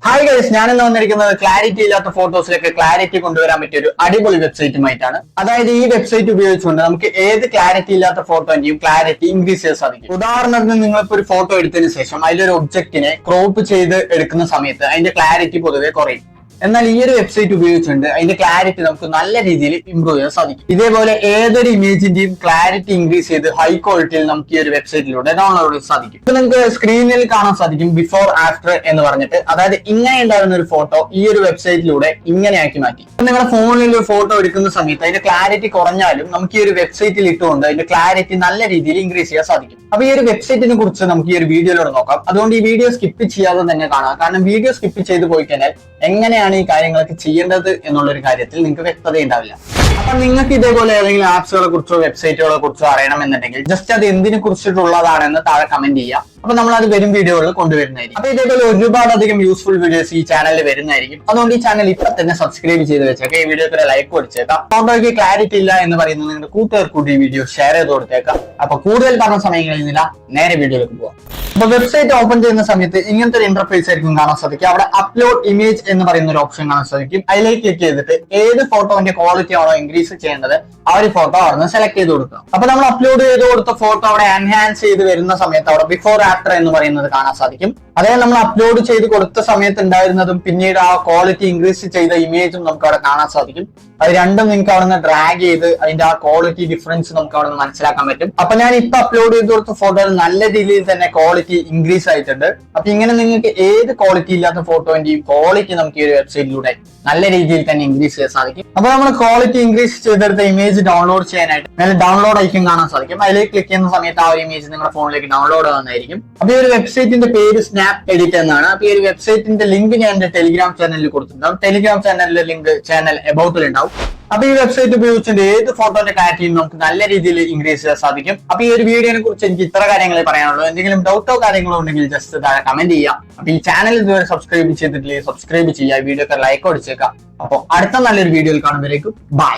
Hi guys, ഞാനിന്ന് വന്നിരിക്കുന്നത് clarity ഇല്ലാത്ത ഫോട്ടോസിലൊക്കെ ക്ലാരിറ്റി കൊണ്ടുവരാൻ പറ്റിയ ഒരു അടിപൊളി വെബ്സൈറ്റുമായിട്ടാണ്. അതായത് ഈ വെബ്സൈറ്റ് ഉപയോഗിച്ചുകൊണ്ട് നമുക്ക് ഏത് ക്ലാരിറ്റി ഇല്ലാത്ത ഫോട്ടോന്റെയും ക്ലാരിറ്റി ഇൻക്രീസ് ചെയ്യാൻ സാധിക്കും. ഉദാഹരണത്തിന് നിങ്ങളിപ്പോ ഒരു ഫോട്ടോ എടുത്തതിന് ശേഷം അതിലൊരു ഒബ്ജക്റ്റിനെ ക്രോപ്പ് ചെയ്ത് എടുക്കുന്ന സമയത്ത് അതിന്റെ ക്ലാരിറ്റി പൊതുവെ കുറയും. എന്നാൽ ഈ ഒരു വെബ്സൈറ്റ് ഉപയോഗിച്ചുകൊണ്ട് അതിന്റെ ക്ലാരിറ്റി നമുക്ക് നല്ല രീതിയിൽ ഇംപ്രൂവ് ചെയ്യാൻ സാധിക്കും. ഇതേപോലെ ഏതൊരു ഇമേജിന്റെയും ക്ലാരിറ്റി ഇൻക്രീസ് ചെയ്ത് ഹൈ ക്വാളിറ്റിയിൽ നമുക്ക് ഈ ഒരു വെബ്സൈറ്റിലൂടെ ഡൗൺലോഡ് ചെയ്യാൻ സാധിക്കും. ഇപ്പൊ നിങ്ങൾക്ക് സ്ക്രീനിൽ കാണാൻ സാധിക്കും ബിഫോർ ആഫ്റ്റർ എന്ന് പറഞ്ഞിട്ട്. അതായത് ഇങ്ങനെ ഉണ്ടായിരുന്ന ഒരു ഫോട്ടോ ഈ ഒരു വെബ്സൈറ്റിലൂടെ ഇങ്ങനെയാക്കി മാറ്റി. അപ്പൊ നിങ്ങളുടെ ഫോണിൽ ഒരു ഫോട്ടോ എടുക്കുന്ന സമയത്ത് അതിന്റെ ക്ലാരിറ്റി കുറഞ്ഞാലും നമുക്ക് ഈ ഒരു വെബ്സൈറ്റിൽ ഇട്ടുകൊണ്ട് അതിന്റെ ക്ലാരിറ്റി നല്ല രീതിയിൽ ഇൻക്രീസ് ചെയ്യാൻ സാധിക്കും. അപ്പൊ ഈ ഒരു വെബ്സൈറ്റിനെ കുറിച്ച് നമുക്ക് ഈ ഒരു വീഡിയോയിലൂടെ നോക്കാം. അതുകൊണ്ട് ഈ വീഡിയോ സ്കിപ്പ് ചെയ്യാതെ തന്നെ കാണാം. കാരണം വീഡിയോ സ്കിപ്പ് ചെയ്ത് പോയി കഴിഞ്ഞാൽ എങ്ങനെയാണ് ഈ കാര്യങ്ങളൊക്കെ ചെയ്യേണ്ടത് എന്നുള്ളൊരു കാര്യത്തിൽ നിങ്ങൾക്ക് വ്യക്തത ഉണ്ടാവില്ല. അപ്പൊ നിങ്ങൾക്ക് ഇതേപോലെ ഏതെങ്കിലും ആപ്സുകളെ കുറിച്ചോ വെബ്സൈറ്റുകളെ കുറിച്ചോ അറിയണമെന്നുണ്ടെങ്കിൽ ജസ്റ്റ് അത് എന്തിനെ കുറിച്ചിട്ടുള്ളതാണെന്ന് താഴെ കമന്റ് ചെയ്യാം. അപ്പൊ നമ്മൾ അത് വരും വീഡിയോകളിൽ കൊണ്ടുവരുന്നതായിരിക്കും. അപ്പൊ ഇതേപോലെ ഒരുപാടധികം യൂസ്ഫുൾ വീഡിയോസ് ഈ ചാനലിൽ വരുന്നതായിരിക്കും. അതുകൊണ്ട് ഈ ചാനൽ ഇപ്പൊ തന്നെ സബ്സ്ക്രൈബ് ചെയ്ത് വെച്ചേക്കാം. ഈ വീഡിയോക്ക് ഒരു ലൈക്ക് കൊടുത്തേക്കാം. ഫോട്ടോയ്ക്ക് ക്ലാരിറ്റി ഇല്ല എന്ന് പറയുന്നത് നിങ്ങളുടെ കൂട്ടുകാർക്ക് ഈ വീഡിയോ ഷെയർ ചെയ്ത് കൊടുത്തേക്കാം. അപ്പൊ കൂടുതൽ പറഞ്ഞ സമയം കഴിയുന്നില്ല, നേരെ വീഡിയോയിലേക്ക് പോവാം. അപ്പൊ വെബ്സൈറ്റ് ഓപ്പൺ ചെയ്യുന്ന സമയത്ത് ഇങ്ങനത്തെ ഒരു ഇന്റർഫേസ് ആയിരിക്കും കാണാൻ സാധിക്കും. അവിടെ അപ്ലോഡ് ഇമേജ് എന്ന് പറയുന്ന ഒരു ഓപ്ഷൻ കാണാൻ സാധിക്കും. അതിലേക്ക് ക്ലിക്ക് ചെയ്തിട്ട് ഏത് ഫോട്ടോന്റെ ക്വാളിറ്റി ആണോ ഇൻക്രീസ് ചെയ്യേണ്ടത് ആ ഒരു ഫോട്ടോ അവിടെ സെലക്ട് ചെയ്ത് കൊടുക്കുക. അപ്പൊ നമ്മൾ അപ്ലോഡ് ചെയ്ത് കൊടുത്ത ഫോട്ടോ അവിടെ എൻഹാൻസ് ചെയ്ത് വരുന്ന സമയത്ത് അവിടെ ബിഫോർ ആഫ്റ്റർ എന്ന് പറയുന്നത് കാണാൻ സാധിക്കും. അതായത് നമ്മൾ അപ്ലോഡ് ചെയ്ത് കൊടുത്ത സമയത്ത് ഉണ്ടായിരുന്നതും പിന്നീട് ആ ക്വാളിറ്റി ഇൻക്രീസ് ചെയ്ത ഇമേജും നമുക്ക് അവിടെ കാണാൻ സാധിക്കും. അത് രണ്ടും നിങ്ങൾക്ക് അവിടെ നിന്ന് ഡ്രാഗ് ചെയ്ത് അതിന്റെ ആ ക്വാളിറ്റി ഡിഫറൻസ് നമുക്ക് അവിടെ നിന്ന് മനസ്സിലാക്കാൻ പറ്റും. അപ്പൊ ഞാൻ ഇപ്പൊ അപ്ലോഡ് ചെയ്ത് കൊടുത്ത ഫോട്ടോയിൽ നല്ല രീതിയിൽ തന്നെ ക്വാളിറ്റി ഇൻക്രീസ് ആയിട്ടുണ്ട്. അപ്പൊ ഇങ്ങനെ നിങ്ങൾക്ക് ഏത് ക്വാളിറ്റി ഇല്ലാത്ത ഫോട്ടോന്റെയും ക്വാളിറ്റി നമുക്ക് ഈ ഒരു വെബ്സൈറ്റിലൂടെ നല്ല രീതിയിൽ തന്നെ ഇൻക്രീസ് ചെയ്യാൻ സാധിക്കും. അപ്പൊ നമ്മൾ ക്വാളിറ്റി ഇൻക്രീസ് ചെയ്തെടുത്ത ഇമേജ് ഡൗൺലോഡ് ചെയ്യാനായിട്ട് മേലെ ഡൗൺലോഡ് ഐക്കൺ കാണാൻ സാധിക്കും. അതിലേക്ക് ക്ലിക്ക് ചെയ്യുന്ന സമയത്ത് ആ ഒരു ഇമേജ് നിങ്ങളുടെ ഫോണിലേക്ക് ഡൗൺലോഡ് ആവുന്നതായിരിക്കും. അപ്പൊ ഈ ഒരു വെബ്സൈറ്റിന്റെ പേര് സ്നാപ്പ് എഡിറ്റ് എന്നാണ്. അപ്പൊ ഈ ഒരു വെബ്സൈറ്റിന്റെ ലിങ്ക് ഞാൻ എന്റെ ടെലിഗ്രാം ചാനലിൽ കൊടുത്തിട്ടുണ്ടാവും. ടെലിഗ്രാം ചാനലിലെ ലിങ്ക് ചാനൽ എബൌട്ടിൽ ഉണ്ടാവും. അപ്പൊ ഈ വെബ്സൈറ്റ് ഉപയോഗിച്ചിട്ട് ഏത് ഫോട്ടോന്റെ ക്ലാരിറ്റിയും നമുക്ക് നല്ല രീതിയിൽ ഇൻക്രീസ് ചെയ്യാൻ സാധിക്കും. അപ്പൊ ഈ ഒരു വീഡിയോനെ കുറിച്ച് എനിക്ക് ഇത്ര കാര്യങ്ങളെ പറയാനുള്ളൂ. എന്തെങ്കിലും ഡൗട്ടോ കാര്യങ്ങളോ ഉണ്ടെങ്കിൽ ജസ്റ്റ് താഴെ കമന്റ് ചെയ്യാം. അപ്പൊ ഈ ചാനൽ ഇതുവരെ സബ്സ്ക്രൈബ് ചെയ്തിട്ടില്ലെങ്കിൽ സബ്സ്ക്രൈബ് ചെയ്യുക. വീഡിയോക്ക് ലൈക്ക് അടിച്ചേക്കാം. അപ്പൊ അടുത്ത നല്ലൊരു വീഡിയോയിൽ കാണുമ്പോഴേക്കും ബൈ.